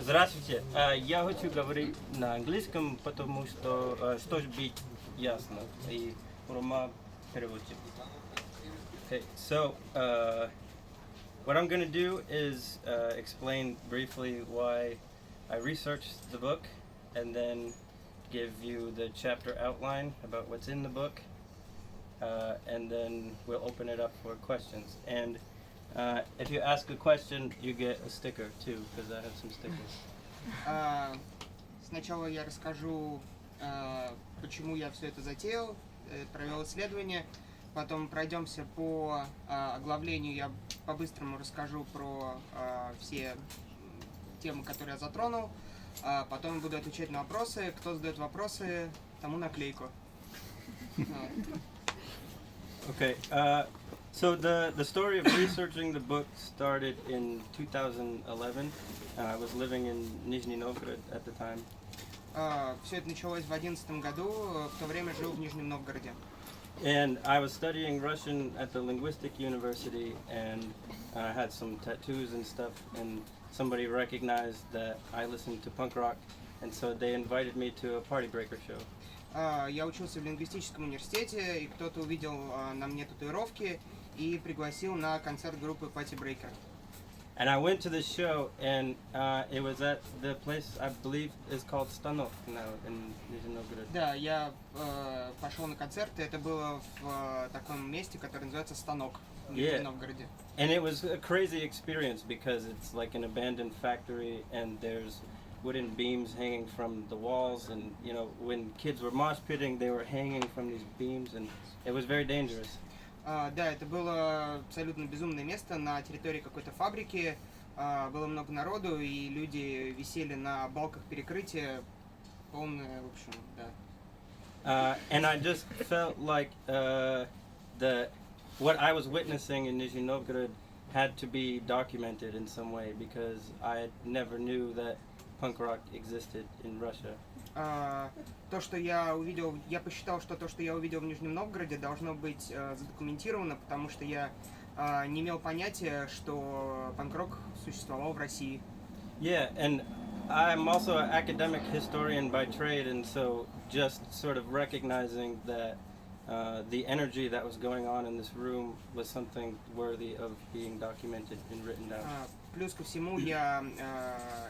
Здравствуйте. Я хочу говорить на английском, потому что чтобы быть ясно и Рома переводит. Okay, so what I'm going to do is explain briefly why I researched the book, and then give you the chapter outline about what's in the book, and then we'll open it up for questions. And if you ask a question, you get a sticker too, because I have some stickers. Сначала я расскажу, почему я все это затеял, провел исследование, потом пройдемся по оглавлению, я по-быстрому расскажу про все темы, которые я затронул, потом буду отвечать на вопросы, кто задает вопросы, тому наклейку. Okay, so the story of researching the book started in 2011. I was living in Nizhny Novgorod at the time. Все это началось в 2011 году, в то время жил в Нижнем Новгороде. And I was studying Russian at the Linguistic University, and I had some tattoos and stuff, and somebody recognized that I listened to punk rock, and so they invited me to a Party Breaker show. Я учился в лингвистическом университете, и кто-то увидел на мне татуировки и пригласил на концерт группы Pussy Riot. And I went to the show, and it was at the place I believe is called Stanok now in Nizhny Novgorod. Да, я пошел на концерт, и это было в таком месте, которое называется Станок в Нижнем Новгороде. And it was a crazy experience because it's like an abandoned factory, and there's wooden beams hanging from the walls, and you know, when kids were mosh pitting, they were hanging from these beams, and it was very dangerous. Да, это было абсолютно безумное место на территории какой-то фабрики, было много народу, и люди висели на балках перекрытия, полное, в общем, да. And I just felt like what I was witnessing in Nizhny Novgorod had to be documented in some way, because I never knew that punk rock existed in Russia. То, что я увидел, я посчитал, что то, что я увидел в Нижнем Новгороде, должно быть задокументировано, потому что я не имел понятия, что панк-рок существовал в России. Yeah, and I'm also an academic historian by trade, and so just sort of recognizing that the energy that was going on in this room was something worthy of being documented and written down. Плюс ко всему, я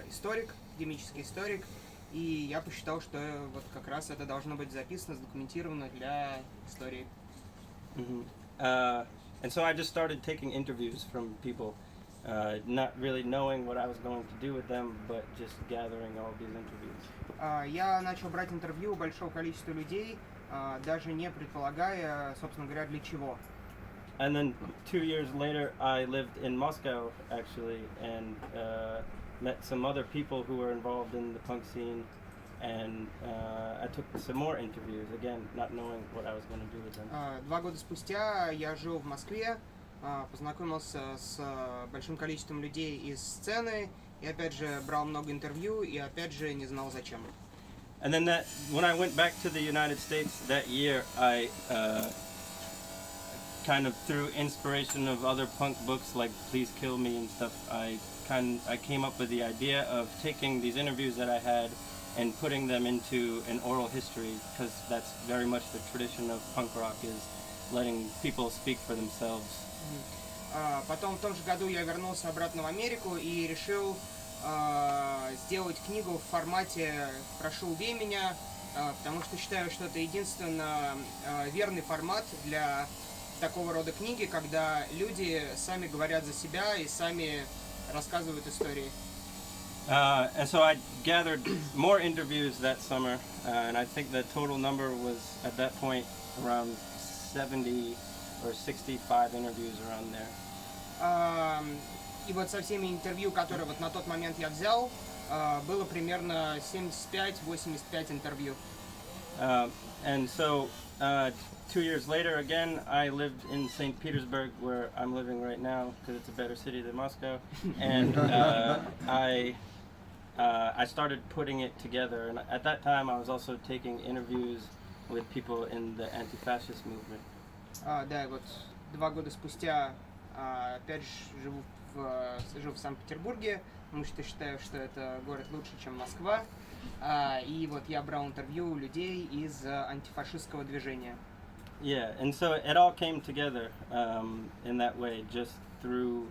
историк, академический историк, и я посчитал, что вот как раз это должно быть записано, задокументировано для истории. And so I just started taking interviews from people, not really knowing what I was going to do with them, but just gathering all these interviews. Я начал брать интервью у большого количества людей, даже не предполагая, собственно говоря, для чего. And then 2 years later, I lived in Moscow, actually, and met some other people who were involved in the punk scene, and I took some more interviews, again, not knowing what I was going to do with them. 2 года спустя я жил в Москве, познакомился с большим количеством людей из сцены, и опять же брал много интервью, и опять же не знал зачем. And then when I went back to the United States that year, I kind of through inspiration of other punk books like Please Kill Me and stuff, I came up with the idea of taking these interviews that I had and putting them into an oral history, because that's very much the tradition of punk rock, is letting people speak for themselves. Потом в том же году я вернулся обратно в Америку и решил сделать книгу в формате «Прошу, убей меня», потому что считаю, что это единственно верный формат для такого рода книги, когда люди сами говорят за себя и сами рассказывают истории. And so I gathered more interviews that summer, and I think the total number was at that point around 70 or 65 interviews around there. И вот со всеми интервью, которые вот на тот момент я взял, было примерно 75-85 интервью. And so 2 years later, again, I lived in St. Petersburg, where I'm living right now, because it's a better city than Moscow. And I started putting it together. And at that time, I was also taking interviews with people in the anti-fascist movement. Да, вот 2 года спустя опять же жил в Санкт-Петербурге, потому что считаю, что это город лучше, чем Москва. И вот я брал интервью у людей из антифашистского движения. Yeah, and so it all came together in that way, just through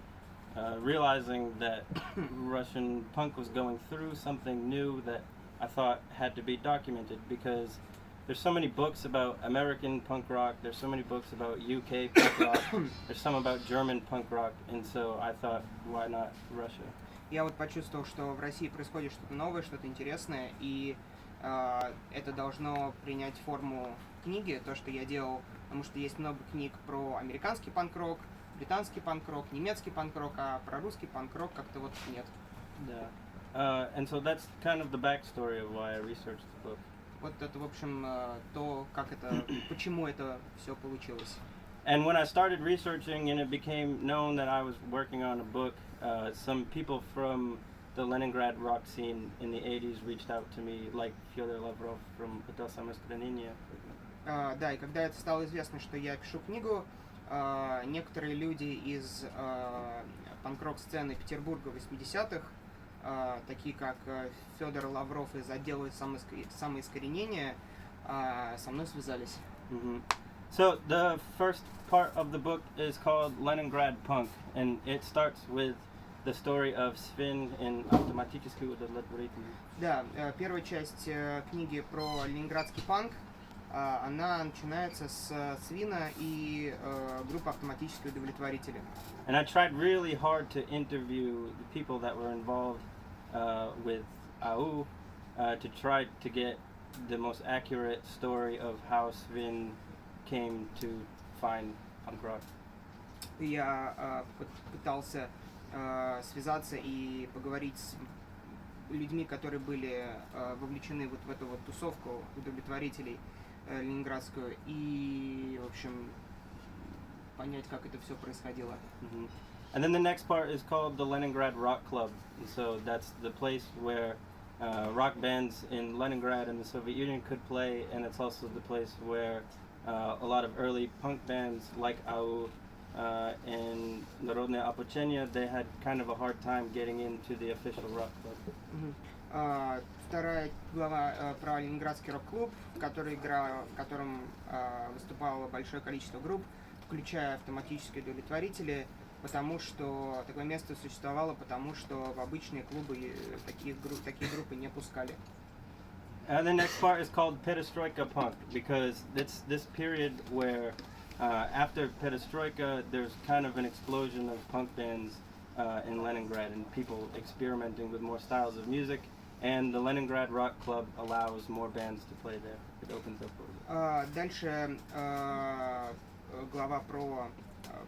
realizing that Russian punk was going through something new that I thought had to be documented, because there's so many books about American punk rock, there's so many books about UK punk rock, there's some about German punk rock, and so I thought, why not Russia? Я вот почувствовал, что в России происходит что-то новое, что-то интересное, и это должно принять форму книги, то, что я делал, потому что есть много книг про американский панк-рок, британский панк-рок, немецкий панк-рок, а про русский панк-рок как-то вот нет. Yeah. And so that's kind of the backstory of why I researched the book. Вот это, в общем, то, как это, почему это все получилось. And when I started researching and it became known that I was working on a book, some people from the Leningrad rock scene in the 80s reached out to me, like Fedora Lavrova from «Это самое искоренение». Да, и когда это стало известно, что я пишу книгу, некоторые люди из панк-рок сцены Петербурга 80-х, такие как Федор Лавров из отдела самоискоренения, со мной связались. Mm-hmm. So the first part of the book is called Leningrad Punk, and it starts with the story of Sven in «Автоматически удовлетворительный». Да, первая часть книги про ленинградский панк, она начинается с Свина и группы «Автоматические удовлетворители». And I tried really hard to interview the people that were involved with AU to try to get the most accurate story of how Sven came to find punk rock. Я пытался связаться и поговорить с людьми, которые были вовлечены вот в эту вот тусовку удовлетворителей ленинградскую, и, в общем, понять, как это все происходило. Mm-hmm. And then the next part is called the Leningrad Rock Club. And so that's the place where rock bands in Leningrad and the Soviet Union could play, and it's also the place where a lot of early punk bands like AU and Народное ополчение, they had kind of a hard time getting into the official rock club. Вторая глава про ленинградский рок-клуб, в котором выступало большое количество групп, включая автоматические удовлетворители, потому что такое место существовало, потому что в обычные клубы такие группы не пускали. And the next part is called Perestroika Punk, because it's this period where after Perestroika there's kind of an explosion of punk bands in Leningrad and people experimenting with more styles of music, and the Leningrad Rock Club allows more bands to play there. It opens up a little bit. Дальше глава про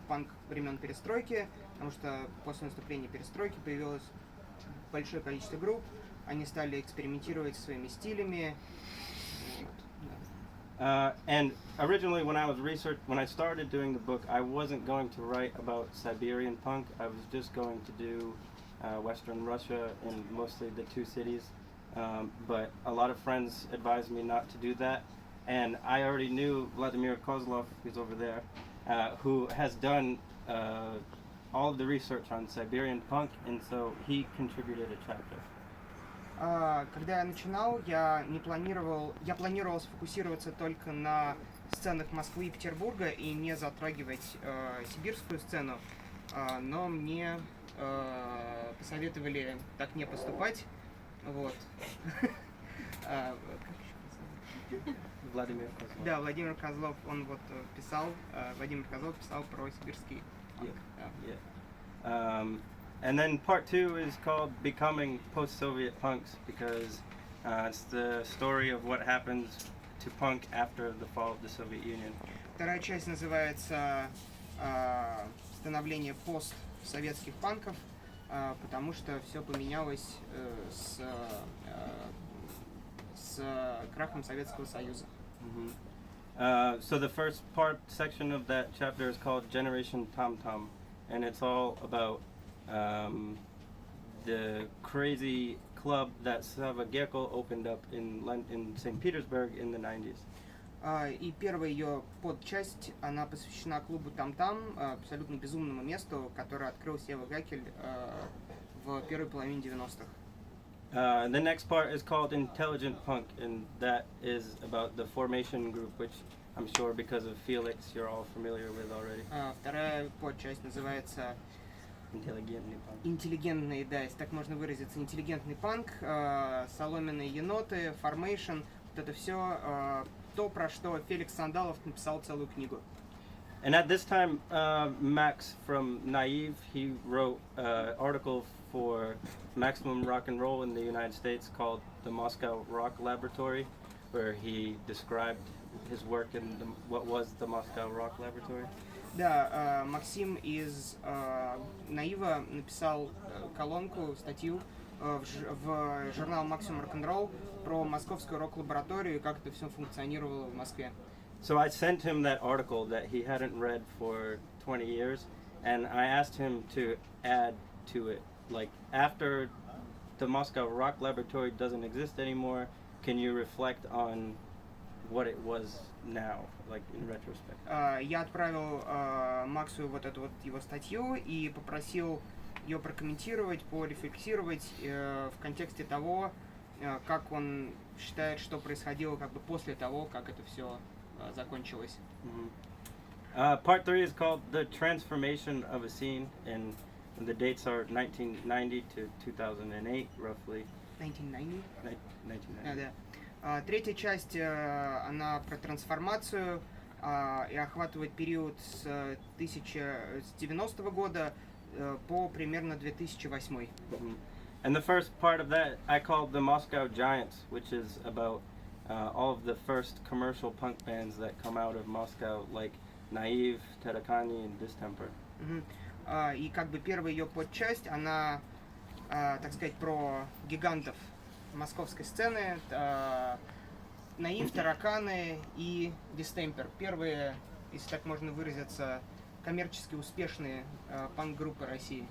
панк времен перестройки, потому что после наступления перестройки появилось большое количество групп, они стали экспериментировать со своими стилями. And originally when I started doing the book, I wasn't going to write about Siberian punk. I was just going to do Western Russia and mostly the two cities. But a lot of friends advised me not to do that. And I already knew Vladimir Kozlov, who's over there, who has done all of the research on Siberian punk, and so he contributed a chapter. Когда я начинал, я планировал сфокусироваться только на сценах Москвы и Петербурга и не затрагивать сибирскую сцену, но мне посоветовали так не поступать, вот. Владимир Козлов. Да, Владимир Козлов, он вот писал, Владимир Козлов писал про сибирский панк. And then part 2 is called Becoming Post-Soviet Punks, because it's the story of what happens to punk after the fall of the Soviet Union. Вторая часть называется «Становление постсоветских панков», потому что все поменялось с крахом Советского Союза. Mm-hmm. So the first section of that chapter is called Generation Tom Tom, and it's all about the crazy club that Slava Gecko opened up in St. Petersburg in the 90s. И первая ее подчасть, она посвящена клубу Там-Там, абсолютно безумному месту, которое открыл Сева Гакель в в первой половине 90-х. The next part is called Intelligent Punk, and that is about the formation group, which I'm sure because of Felix you're all familiar with already. Вторая подчасть называется Интеллигентный панк. интеллигентный, да, если так можно выразиться, интеллигентный панк, соломенные еноты, формейшн, вот это все то, про что Феликс Сандалов написал целую книгу. And at this time, Max from Naive, he wrote an article for Maximum Rock and Roll in the United States called the Moscow Rock Laboratory, where he described his work in what was the Moscow Rock Laboratory. Да, Максим из Наива написал колонку, статью в журнал Maximum Rock and Roll про московскую рок-лабораторию и как это все функционировало в Москве. So I sent him that article that he hadn't read for 20 years, and I asked him to add to it. Like, after the Moscow Rock Laboratory doesn't exist anymore, can you reflect on what it was now, like in retrospect? Я отправил Максу вот эту вот его статью и попросил ее прокомментировать, порефлексировать в контексте того, как он считает, что происходило как бы после того, как это все закончилось. Part 3 is called The Transformation of a Scene, and the dates are 1990 to 2008, roughly. 1990? 1990. Да. Третья часть, она про трансформацию и охватывает период с 90-го года по примерно 2008. And the first part of that I called the Moscow Giants, which is about all of the first commercial punk bands that come out of Moscow, like Naive, Terakani, and Distemper. И как бы первая ее подчасть, она, так сказать, про гигантов московской сцены, Наив, Тараканы и Distemper. Первые, если так можно выразиться, коммерчески успешные панк-группы России.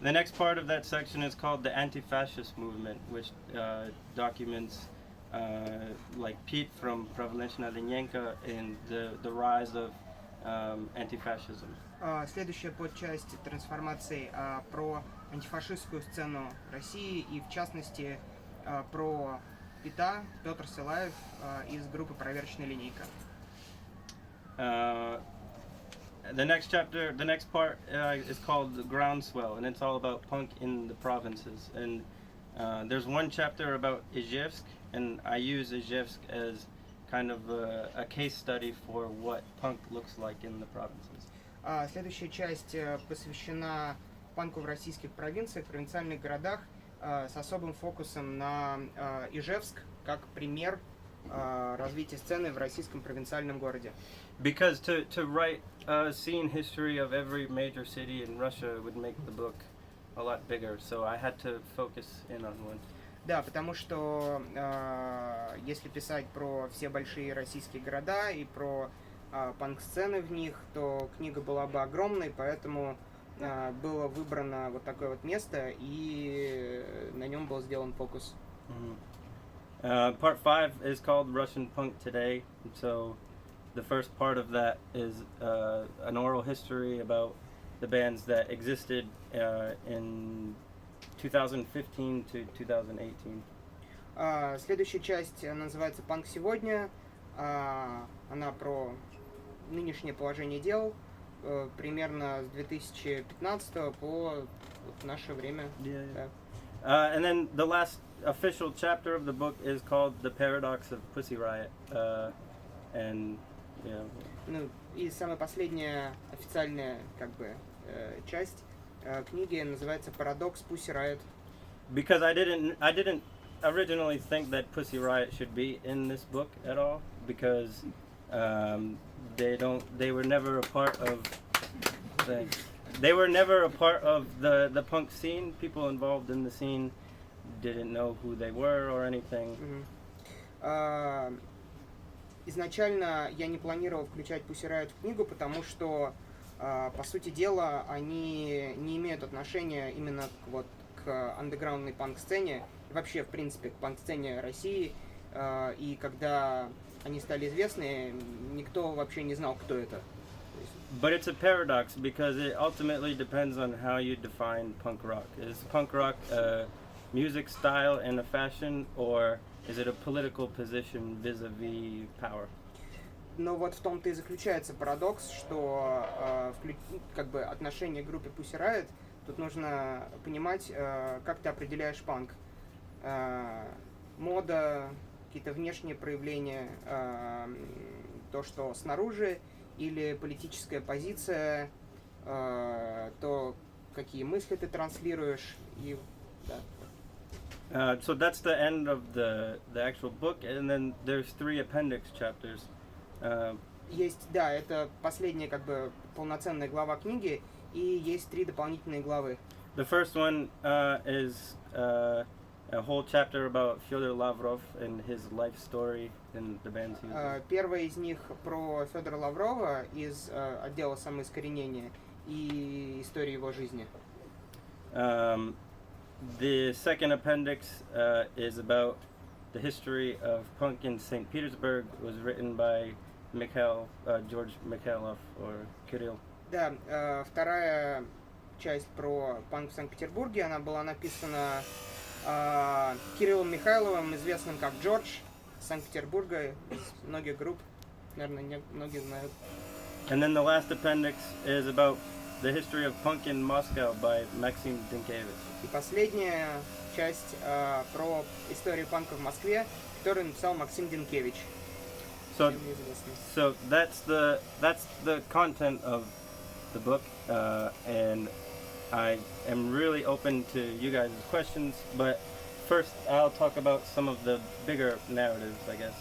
The next part of that section is called the anti-fascist movement, which documents like Pete from Providentia Linyenko and the rise of anti-fascism. Следующая подчасть трансформации про антифашистскую сцену России и в частности про Петр Силаев из группы «Проверочная линейка». The next part is called Groundswell, and it's all about punk in the provinces. And there's one chapter about Izhevsk, and I use Izhevsk as kind of a case study for what punk looks like in the provinces. Следующая часть посвящена панку в российских провинциях, провинциальных городах, с особым фокусом на Ижевск, как пример развития сцены в российском провинциальном городе. Because to write a scene history of every major city in Russia would make the book a lot bigger, so I had to focus in on one. Да, потому что если писать про все большие российские города и про панк-сцены в них, то книга была бы огромной, поэтому было выбрано вот такое вот место, и на нем был сделан фокус. Part 5 is called Russian Punk Today, so the first part of that is an oral history about the bands that existed in 2015 to 2018. Следующая часть называется «Панк сегодня». Она про нынешнее положение дел, примерно с 2015 по наше время. Yeah. And then the last official chapter of the book is called The Paradox of Pussy Riot. And, yeah. Ну, и самая последняя официальная как бы часть книги называется «Парадокс Pussy Riot». Because I didn't originally think that Pussy Riot should be in this book at all, because they were never a part of the punk scene. People involved in the scene didn't know who they were or anything. Изначально я не планировал включать Pussy Riot в книгу, потому что, по сути дела, они не имеют отношения именно к андеграундной панк-сцене, вообще, в принципе, к панк-сцене России. И когда они стали известны, никто вообще не знал, кто это. То есть But it's a paradox because it ultimately depends on how you define punk rock. Is punk rock a music style and a fashion, or is it a political position vis-a-vis power? Но вот в том-то и заключается парадокс, что как бы отношение к группе Pussy Riot, тут нужно понимать, как ты определяешь панк. Мода, какие-то внешние проявления, то, что снаружи, или политическая позиция, то, какие мысли ты транслируешь, и да. So that's the end of the actual book, and then there's 3 appendix chapters. Есть, да, это последняя как бы полноценная глава книги, и есть 3 дополнительные главы. The first one is a whole chapter about Fedora Lavrov and his life story and the bands he was in. Первая из них про Федора Лаврова из отдела самоискоренения и истории его жизни. The second appendix is about the history of punk in St. Petersburg. It was written by George Mikhailov or Kirill. Да, вторая часть про панк в Санкт-Петербурге, она была написана Кириллом Михайловым, известным как Джордж, из Санкт-Петербурга, из многих групп, наверное, многие знают. And then the last appendix is about the history of punk in Moscow by Maxim Dinkevich. И последняя часть про историю панка в Москве, которую написал Максим Динкевич. So that's the content of the book, and I am really open to you guys' questions. But first, I'll talk about some of the bigger narratives, I guess.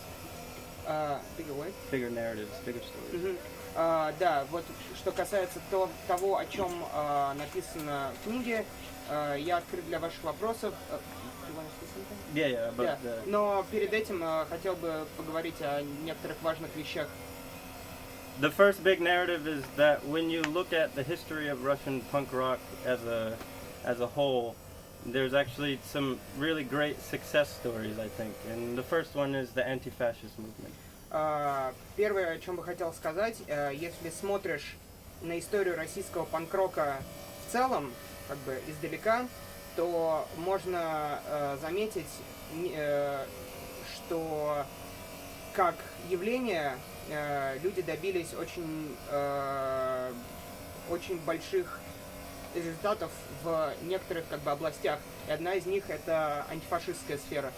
Bigger what? Bigger narratives, bigger stories. Да, вот что касается того, о чем написано в книге, я открыт для ваших вопросов. Но перед этим хотел бы поговорить о некоторых важных вещах. The first big narrative is that when you look at the history of Russian punk rock as a whole, there's actually some really great success stories, I think. And the first one is the anti-fascist movement. Первое, о чем бы хотел сказать, если смотришь на историю российского панк-рока в целом, как бы издалека, то можно заметить, что как явление люди добились очень больших результатов в некоторых как бы областях. И одна из них это антифашистская сфера.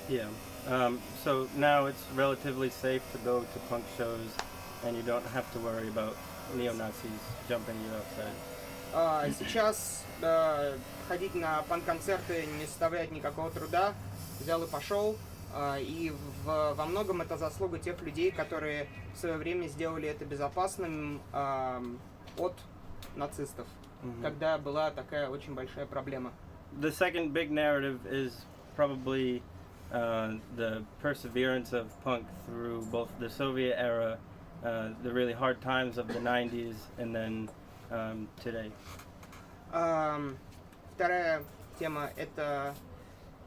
Yeah. So now it's relatively safe to go to punk shows, and you don't have to worry about neo-Nazis jumping you outside. Сейчас ходить на панк-концерты не составляет никакого труда. Взял и пошел. И во многом это заслуга тех людей, которые в свое время сделали это безопасным от нацистов, когда была такая очень большая проблема. The second big narrative is probably the perseverance of punk through both the Soviet era, the really hard times of the 90s, and then today. Вторая тема — это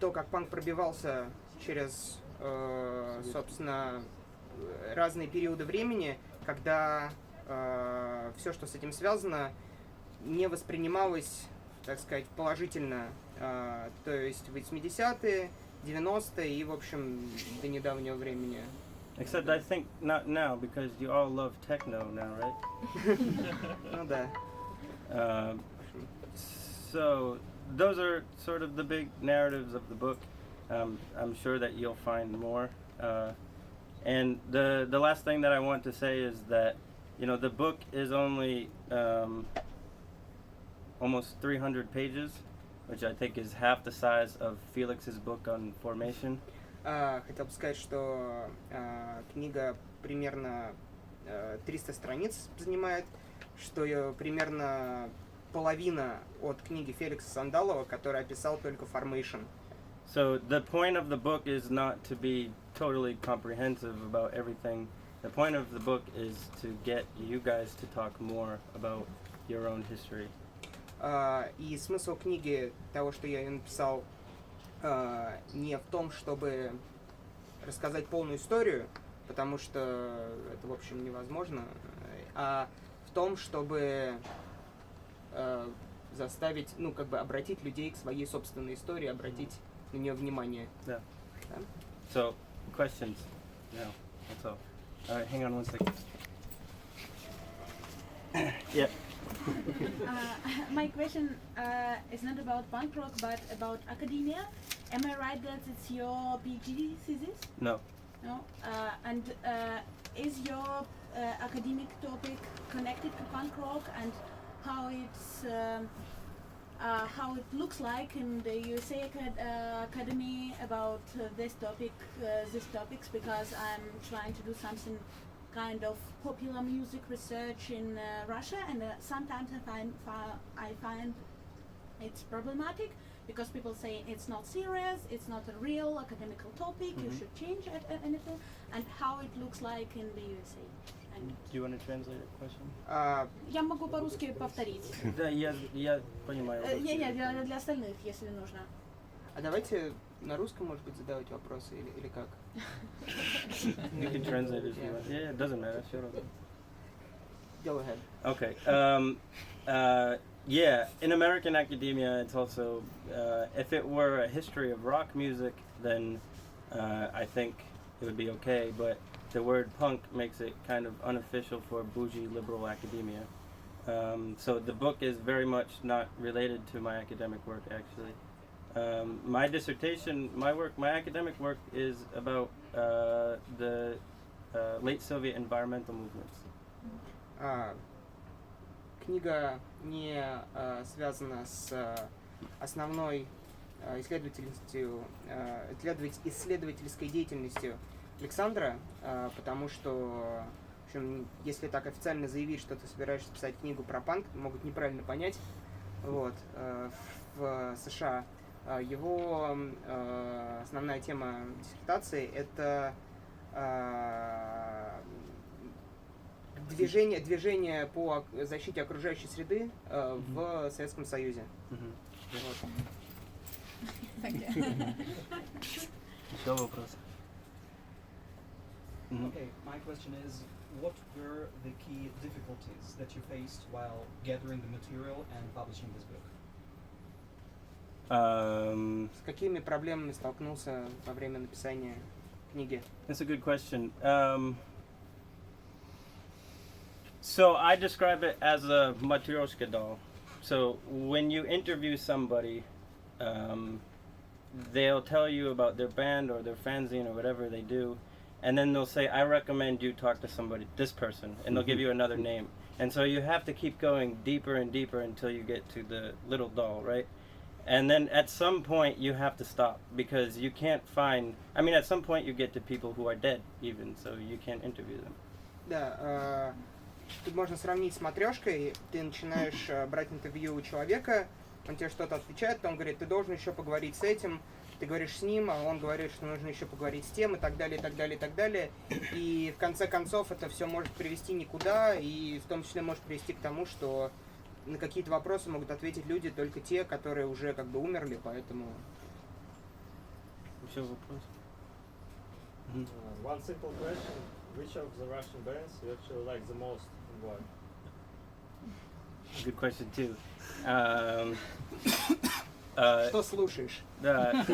то, как панк пробивался через, собственно, разные периоды времени, когда все, что с этим связано, не воспринималось, так сказать, положительно. То есть 80-е, 90-е и, в общем, до недавнего времени. Except I think not now, because you all love techno now, right? Ну да. So those are sort of the big narratives of the book. I'm sure that you'll find more. And the last thing that I want to say is that, you know, the book is only almost 300 pages, which I think is half the size of Felix's book on formation. Хотел бы сказать, что книга примерно 300 страниц занимает, что примерно половина от книги Феликса Сандалова, который описал только Formation. So the point of the book is not to be totally comprehensive about everything. The point of the book is to get you guys to talk more about your own history. И смысл книги, того, что я написал, не в том, чтобы рассказать полную историю, потому что это, в общем, невозможно, а в том, чтобы заставить, ну, как бы обратить людей к своей собственной истории, обратить на нее внимание. Yeah. Да? So, questions? No, that's all. All right, hang on one second. Yeah. My question is not about punk rock, but about academia. Am I right that it's your PhD thesis? No. No. And is your academic topic connected to punk rock and how it looks like in the USA Academy about these topics? Because I'm trying to do something kind of popular music research in Russia, and sometimes I find it's problematic because people say it's not serious, it's not a real academical topic, you should change anything, and how it looks like in the USA. And Do you want to translate the question? я могу по-русски повторить. Да, я понимаю. Для остальных, если нужно. А давайте на русском, может быть, задавать вопросы или как? You can translate it if you want. Yeah, it doesn't matter. Sure. Go ahead. Okay. Yeah, in American academia, it's also, if it were a history of rock music, then I think it would be okay, but the word punk makes it kind of unofficial for bougie liberal academia. So the book is very much not related to my academic work, actually. My dissertation, my academic work is about the late Soviet environmental movements. Книга не связана с основной исследовательской деятельностью Александра, потому что, в общем, если так официально заявить, что ты собираешься писать книгу про панк, могут неправильно понять. Вот. В США его основная тема диссертации — это движение по защите окружающей среды в Советском Союзе. Вот. Еще вопрос? Okay, my question is, what were the key difficulties that you faced while gathering the material and publishing this book? С какими проблемами столкнулся во время написания книги? That's a good question. So I describe it as a matryoshka doll. So when you interview somebody, they'll tell you about their band or their fanzine or whatever they do, and then they'll say, I recommend you talk to somebody, this person, and they'll give you another name. And so you have to keep going deeper and deeper until you get to the little doll, right? And then at some point you have to stop because you can't find, I mean, at some point you get to people who are dead even, so you can't interview them. Да, тут можно сравнить с матрешкой. Ты начинаешь брать интервью у человека, он тебе что-то отвечает, потом говорит, ты должен еще поговорить с этим, ты говоришь с ним, а он говорит, что нужно еще поговорить с тем, и так далее, и так далее, и так далее. И в конце концов это все может привести никуда, и в том числе может привести к тому, что на какие-то вопросы могут ответить люди только те, которые уже как бы умерли, поэтому... Еще вопрос? One simple question: which of the Russian bands you actually like the most and why? Good question too. Что слушаешь? Да.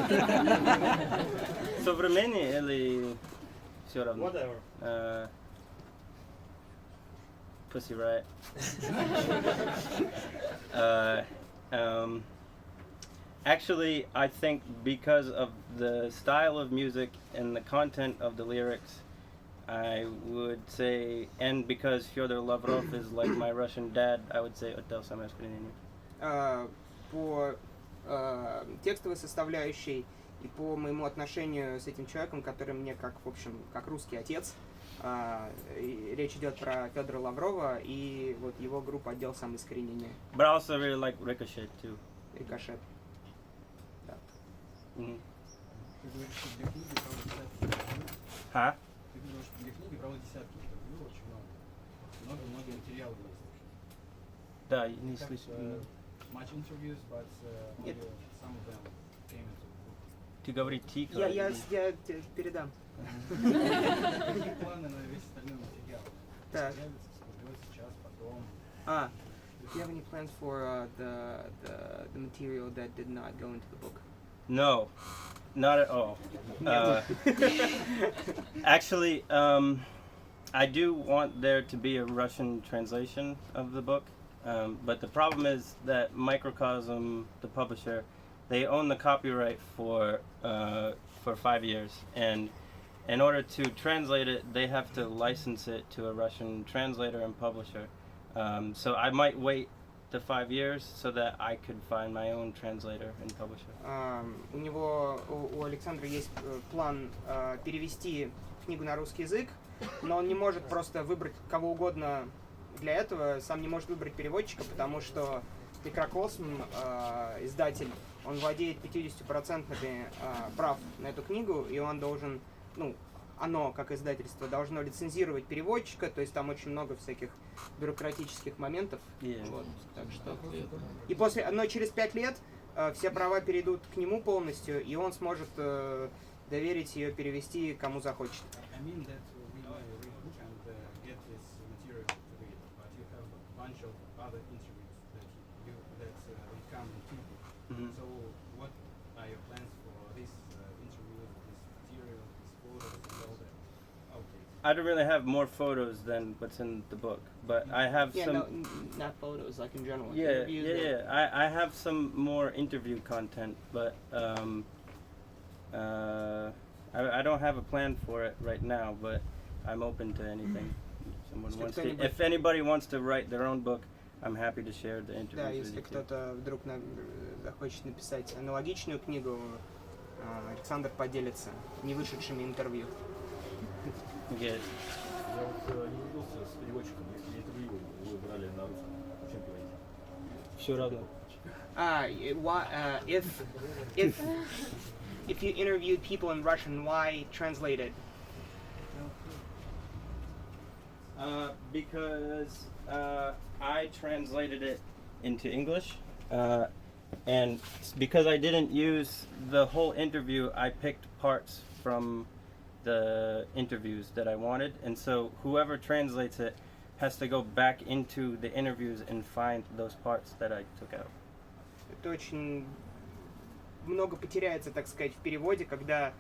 Современные или все равно? Whatever. Pussy Riot. Actually, I think because of the style of music and the content of the lyrics, I would say, and because Fedor Lavrov is like my Russian dad, I would say Отдел самое искреннее. По текстовой составляющей и по моему отношению с этим человеком, который мне как, в общем, как русский отец, речь идет про Федора Лаврова и вот его группа «Отдел самоискоренения». But I also really like Ricochet too. Рикошет. Да. Ты говоришь, что для книги проводят десятки. Huh? Ты говоришь, что для книги проводят десятки интервью, очень много. Много материалов есть. Да, не слышу. Much interviews, but only Нет. some of them came into the book. Ты говори тихо. Я тебе передам. Какие планы на весь остальной материал? Так. Появится, будет сейчас, потом. Do you have any plans for the material that did not go into the book? No, not at all. Actually, I do want there to be a Russian translation of the book, but the problem is that Microcosm, the publisher, they own the copyright for 5 years, and in order to translate it, they have to license it to a Russian translator and publisher. So I might wait the 5 years so that I could find my own translator and publisher. У Александра есть план перевести книгу на русский язык, но он не может просто выбрать кого угодно для этого, сам не может выбрать переводчика, потому что Микрокосм, издатель, он владеет 50% прав на эту книгу, и он должен, оно, как издательство, должно лицензировать переводчика, то есть там очень много всяких бюрократических моментов. Вот, так что. Но через 5 лет все права перейдут к нему полностью, и он сможет доверить ее перевести кому захочет. So what are your plans for this interview, this material, this photos and all that? Okay. I don't really have more photos than what's in the book, but I have some. No, not photos, like in general. I have some more interview content, but I don't have a plan for it right now, but I'm open to anything. If anybody wants to write their own book, I'm happy to share the interviews. Да, если кто-то вдруг захочет написать аналогичную книгу, Александр поделится не вышедшими интервью. Yes. Я вот не удивился с переводчиком, если интервью вы брали на русском. Чем переводите? Все равно. If you interviewed people in Russian, why translate it? Because I translated it into English, and because I didn't use the whole interview, I picked parts from the interviews that I wanted, and so whoever translates it has to go back into the interviews and find those parts that I took out. Это очень много потеряется, так сказать, в переводе, когда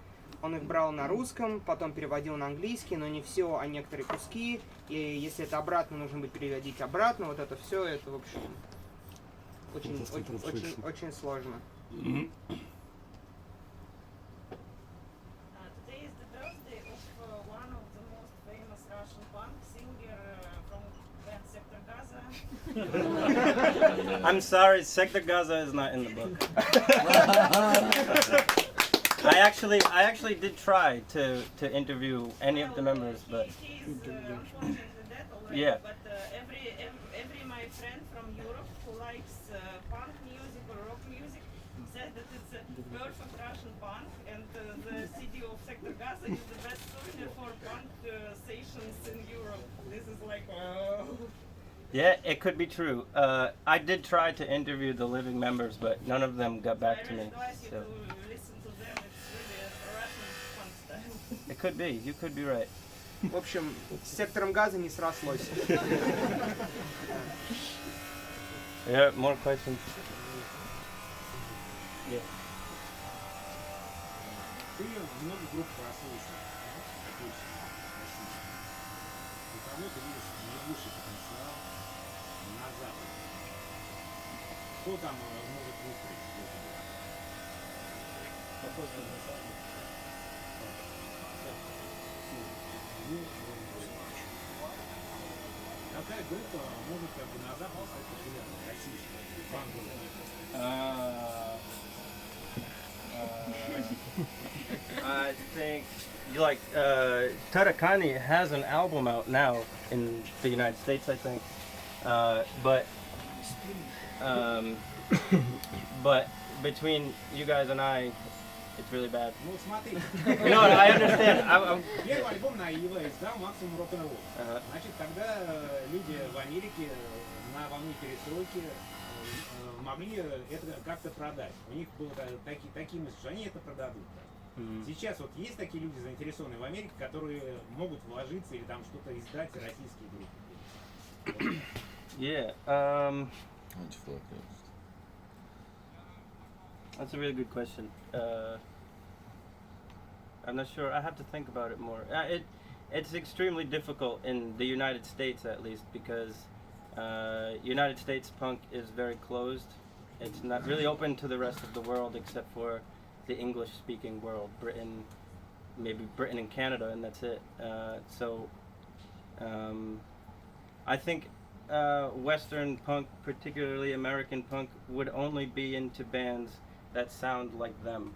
он их брал на русском, потом переводил на английский, но не все, а некоторые куски. И если это обратно, нужно будет переводить обратно. Вот это все, это, в общем, очень сложно. Today is the birthday of one of the most famous Russian punk singer from band Sector Gaza. I'm sorry, Sector Gaza is not in the book. I actually did try to interview any of the members, but He's unfortunately dead already. Yeah. But every my friend from Europe who likes punk music or rock music said that it's a perfect Russian punk, and the CD of Sector Gaza is the best souvenir for punk stations in Europe. This is like yeah, it could be true. I did try to interview the living members, but none of them got back to me. advise you So to listen to them. It's really a Russian punk style. it could be. You could be right. В общем, с сектором газа не срослось. Yeah, more questions. Yeah. Ты много групп прослушал, отечественных, российских. У кого ты видишь наибольший потенциал на Западе? Кто там может выстроить в этом деле? Какая группа может как бы на Западе стать популярной, российская, I think like Tarakani has an album out now in the United States, I think, but between you guys and I, it's really bad. Ну смотри. No, I understand. Первый альбом на июля издал максимум рок-н-ролл. Значит, тогда люди в Америке на волне перестройки могли это как-то продать. У них были такие мысли, что они это продадут. Сейчас вот есть такие люди, заинтересованные в Америке, которые могут вложиться или там что-то издать российские группы? Yeah. How'd you feel like that? That's a really good question. I'm not sure. I have to think about it more. It's extremely difficult in the United States, at least, because United States punk is very closed. It's not really open to the rest of the world except for the English-speaking world, Britain, maybe Britain and Canada, and that's it. I think Western punk, particularly American punk, would only be into bands that sound like them.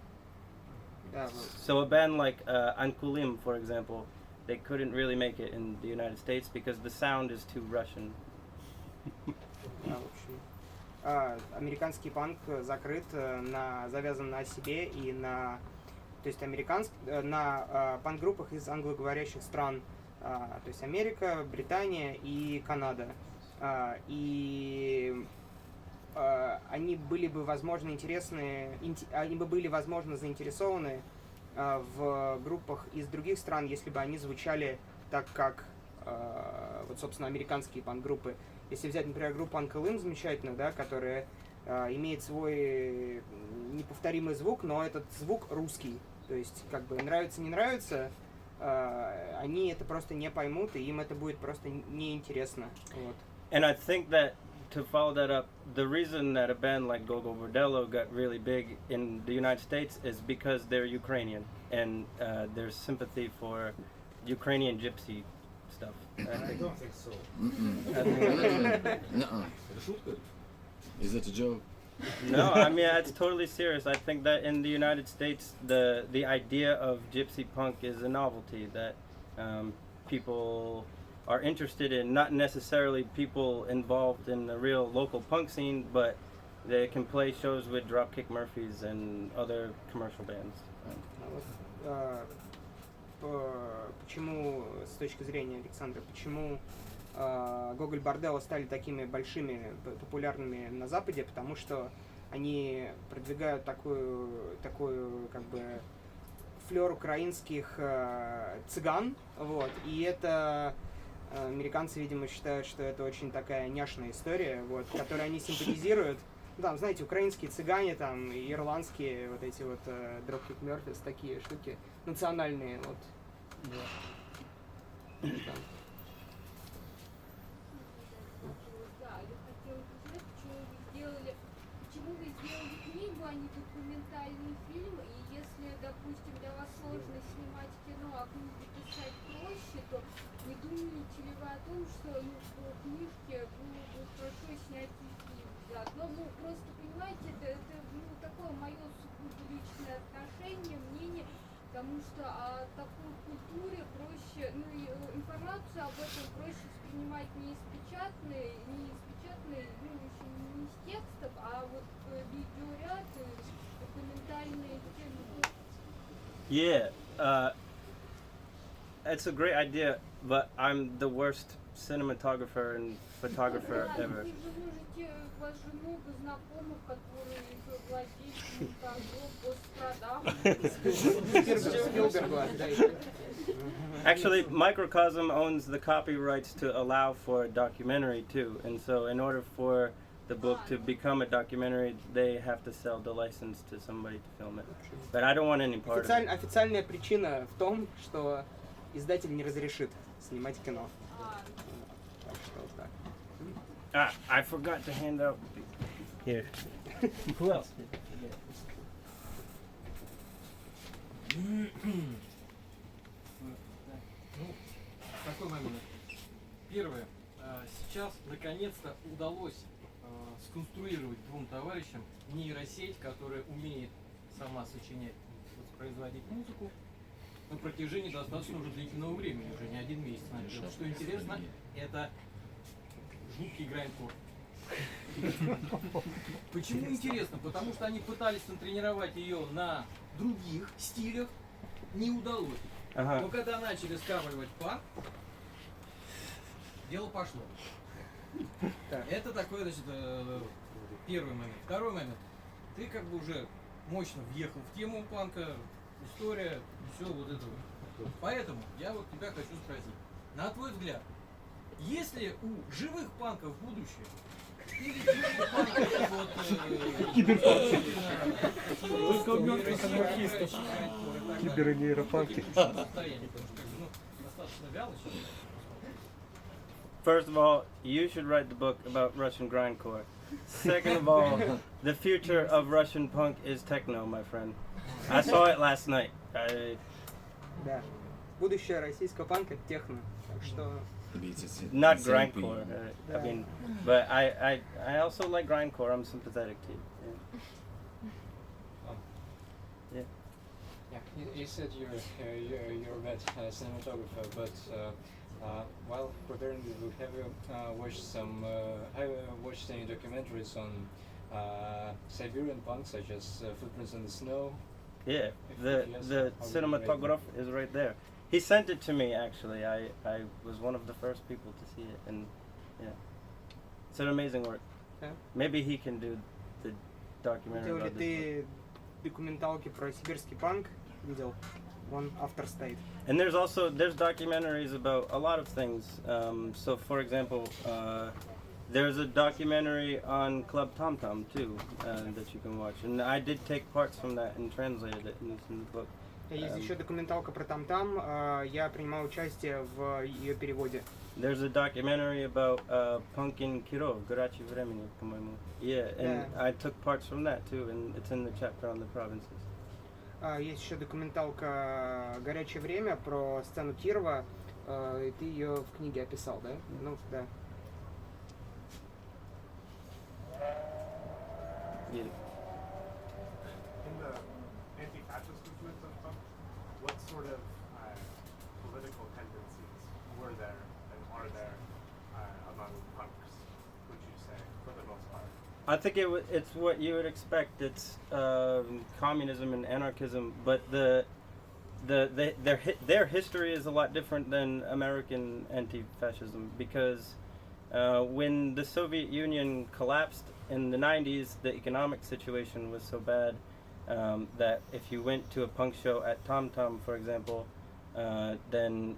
Да, So a band like Ankulim, for example, they couldn't really make it in the United States because the sound is too Russian. да, в общем, американский панк закрыт, завязан на себе и на, то есть на панк-группах из англоговорящих стран, то есть Америка, Британия и Канада. И они были бы, возможно, заинтересованы в группах из других стран, если бы они звучали так, как вот, собственно, американские панк-группы. Если взять, например, группу Анкалым замечательную, да, которая имеет свой неповторимый звук, но этот звук русский. То есть, как бы, нравится, не нравится, они это просто не поймут, и им это будет просто неинтересно. Вот. And I think that, to follow that up, the reason that a band like Gogol Bordello got really big in the United States is because they're Ukrainian, and there's sympathy for Ukrainian gypsy stuff. I don't think so. Nuh-uh. Is that a joke? No, I mean, it's totally serious. I think that in the United States, the idea of gypsy punk is a novelty that people are interested in, not necessarily people involved in the real local punk scene, but they can play shows with Dropkick Murphys and other commercial bands. Почему, с точки зрения Александра, почему Гоголь Борделло стали такими большими, популярными на Западе? Потому что они продвигают такую как бы флёр украинских цыган, вот, и это американцы, видимо, считают, что это очень такая няшная история, вот, которой они симпатизируют. Ну, там, знаете, украинские цыгане, там, ирландские, вот эти вот Dropkick Murphys, такие штуки национальные, вот. Да, я хотела узнать, почему вы сделали книгу, а не документальный фильм, и если, допустим, для вас сложно снимать кино, а книги писать проще, то не думаете ли вы о том, что по книжке было бы хорошо снять и фильм заодно? Ну, просто, понимаете, это такое мое сугубо личное отношение, мнение, потому что о такой культуре проще, и информацию об этом проще воспринимать не из печатной, еще не из текстов, а вот видеоряд, документальные фильмы. Yeah, it's a great idea, but I'm the worst cinematographer and photographer ever. У вас же много знакомых, которые владеют постпродажным. Actually, Microcosm owns the copyrights to allow for a documentary too, and so in order for the book to become a documentary, they have to sell the license to somebody to film it. But I don't want any part of it. Официальная причина в том, что издатель не разрешит снимать кино. Так что вот так. Ah, I forgot to hand out. Here. Who else? Такой момент. Первое. Сейчас наконец-то удалось сконструировать двум товарищам нейросеть, которая умеет сама сочинять, воспроизводить музыку на протяжении достаточно уже длительного времени, уже не один месяц, наверное. Что интересно, это жуткий грайндкор. Почему интересно? Потому что они пытались натренировать ее на других стилях, не удалось. Но когда начали скапливать панк, дело пошло. Это такой, значит, первый момент. Второй момент. Ты как бы уже мощно въехал в тему панка, история, все вот это вот. Поэтому я вот тебя хочу спросить. На твой взгляд, Если у живых панков будущее, или живых панков вот... Только у мертвых анархистов. Кибернейропанки. First of all, you should write the book about Russian grindcore. Second of all, the future of Russian punk is techno, my friend. I saw it last night. Да. Будущее российского панка — техно. Так что... Not grindcore. I mean, but I also like grindcore. I'm sympathetic to you. Yeah. You said you're a vet cinematographer, but while preparing the book, have you watched any documentaries on Siberian punk, such as Footprints in the Snow? Yeah, the cinematograph is right there. He sent it to me, actually. I was one of the first people to see it, and yeah, it's an amazing work. Yeah. Maybe he can do the documentary Видел ли about this ты документалки про сибирский панк? Видел? One After State. And there's documentaries about a lot of things. So, for example, there's a documentary on Club Tom Tom too that you can watch, and I did take parts from that and translated it in the book. Есть еще документалка про Там-Там. Я принимал участие в ее переводе. There's a documentary about punk in Kirov, Горячее времени, по-моему. Yeah, and I took parts from that too, and it's in the chapter on the provinces. Есть еще документалка «Горячее время» про сцену Кирова. И ты ее в книге описал, да? Ну, да. Yeah. In the anti-fascist movement of punk, what sort of political tendencies were there and are there among punks, would you say, for the most part? I think it's what you would expect. It's communism and anarchism, but their history is a lot different than American anti-fascism, because when the Soviet Union collapsed in the 90s, the economic situation was so bad that if you went to a punk show at Tom Tom, for example, then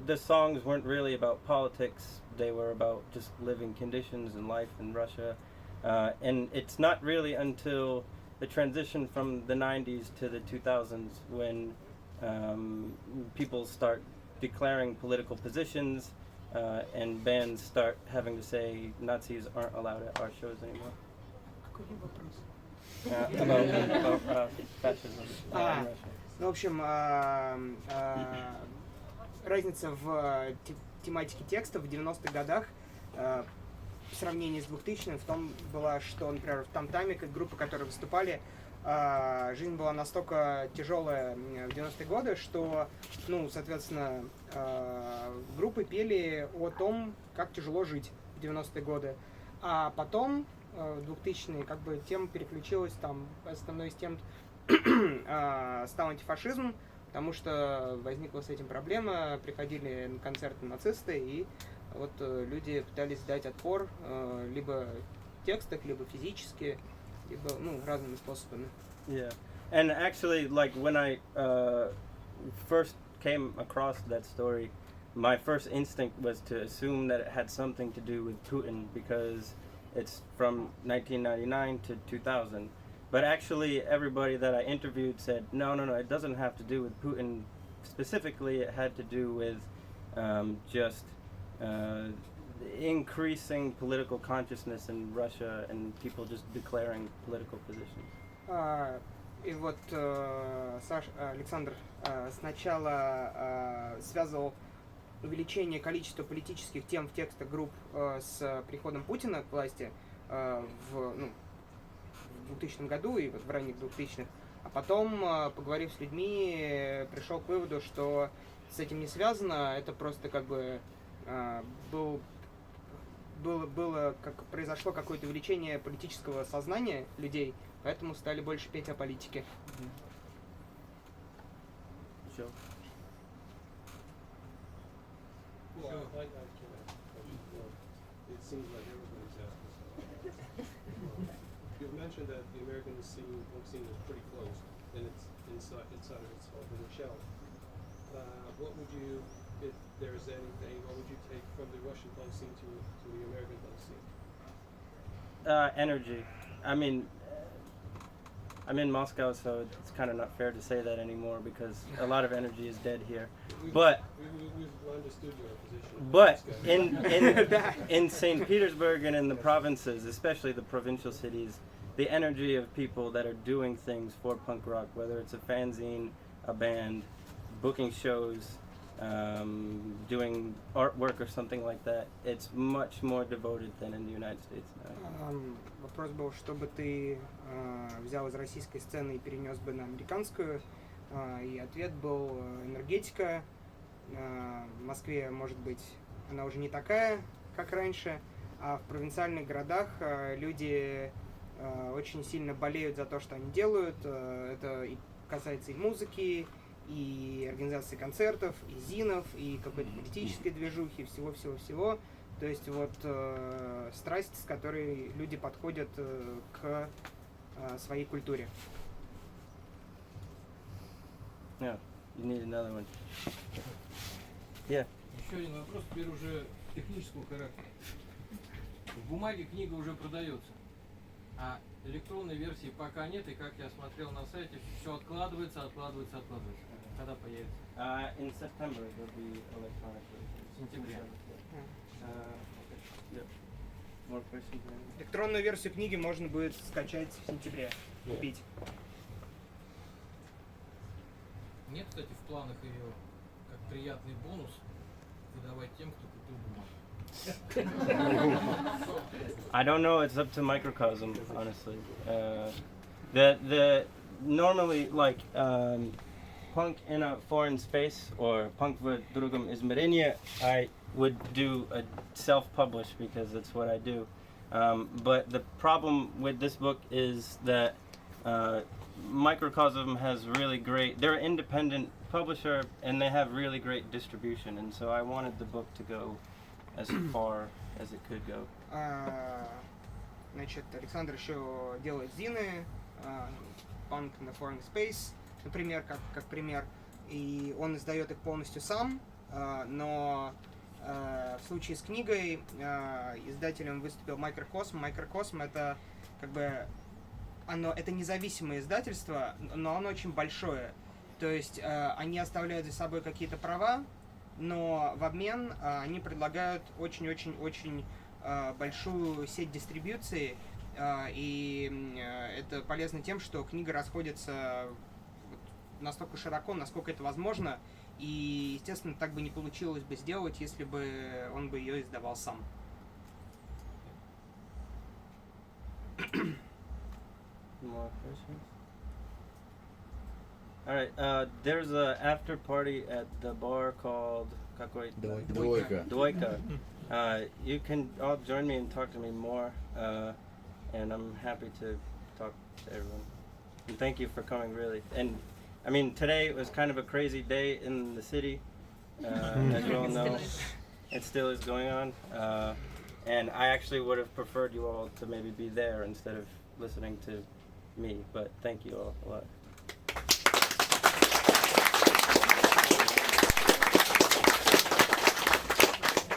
the songs weren't really about politics. They were about just living conditions and life in Russia. And it's not really until the transition from the 90s to the 2000s when people start declaring political positions and bands start having to say Nazis aren't allowed at our shows anymore. About fascism in Russia. Ну, в общем, разница в тематике текста в 90-х годах в сравнении с 2000-м в том была, что, например, в Там-Таме, как группы, которые выступали, жизнь была настолько тяжелая в 90-е годы, что, ну, соответственно, группы пели о том, как тяжело жить в 90-е годы. А потом, в 2000-е, как бы тема переключилась, там, основной из тем стал антифашизм, потому что возникла с этим проблема, приходили на концерты нацисты, и вот люди пытались дать отпор либо в текстах, либо физически, либо, ну, разными способами. Yeah, and actually, like when I first came across that story, my first instinct was to assume that it had something to do with Putin because it's from 1999 to 2000. But actually, everybody that I interviewed said, no, it doesn't have to do with Putin specifically. It had to do with just increasing political consciousness in Russia and people just declaring political positions. И вот Александр сначала связывал увеличение количества политических тем в текстах групп с приходом Путина к власти в 2000 году и вот в ранних 2000-х. А потом, поговорив с людьми, пришел к выводу, что с этим не связано, это просто как бы было как произошло какое-то увеличение политического сознания людей, поэтому стали больше петь о политике. You've mentioned that the American punk scene is pretty closed, and it's inside of its little shell. What would you, there's anything, what would you take from the Russian punk scene to the American punk scene? Energy. I mean, I'm in Moscow, so it's kind of not fair to say that anymore because a lot of energy is dead here. But We've understood your position. But in St. Petersburg and in the provinces, especially the provincial cities, the energy of people that are doing things for punk rock, whether it's a fanzine, a band, booking shows, doing artwork or something like that, it's much more devoted than in the United States now. Вопрос был, что бы ты взял из российской сцены и перенес бы на американскую, и ответ был энергетика. В Москве, может быть, она уже не такая, как раньше, а в провинциальных городах люди очень сильно болеют за то, что они делают. Это и касается и музыки, и организации концертов, и зинов, и какой-то политической движухи, всего-всего-всего. То есть вот страсть, с которой люди подходят к своей культуре. Yeah, you need another one. Yeah. Еще один вопрос, теперь уже технического характера. В бумаге книга уже продается, а электронной версии пока нет, и как я смотрел на сайте, все откладывается. Когда появится? In September it will be electronic version. В сентябре. Yeah. More questions? Электронную версию книги можно будет скачать в сентябре, купить. Нет, кстати, в планах ее как приятный бонус выдавать тем, кто купил бумагу? I don't know. It's up to microcosm, honestly. The normally like punk in a foreign space or punk в другом измерении, I would do a self-publish because that's what I do. But the problem with this book is that Microcosm has really great, they're an independent publisher and they have really great distribution, and so I wanted the book to go as far as it could go. Значит, Александр еще делает зины, Punk in the Foreign Space, например, как пример, и он издает их полностью сам, но в случае с книгой издателем выступил Microcosm. Microcosm это как бы это независимое издательство, но оно очень большое. То есть они оставляют за собой какие-то права, но в обмен они предлагают очень-очень-очень большую сеть дистрибьюции, и это полезно тем, что книга расходится настолько широко, насколько это возможно, и, естественно, так бы не получилось бы сделать, если бы он бы ее издавал сам. More questions? Alright, there's a after party at the bar called какой? Двойка. You can all join me and talk to me more, and I'm happy to talk to everyone. And thank you for coming, really. And I mean, today was kind of a crazy day in the city, as you all know. It still is going on, and I actually would have preferred you all to maybe be there instead of listening to me, but thank you all a lot.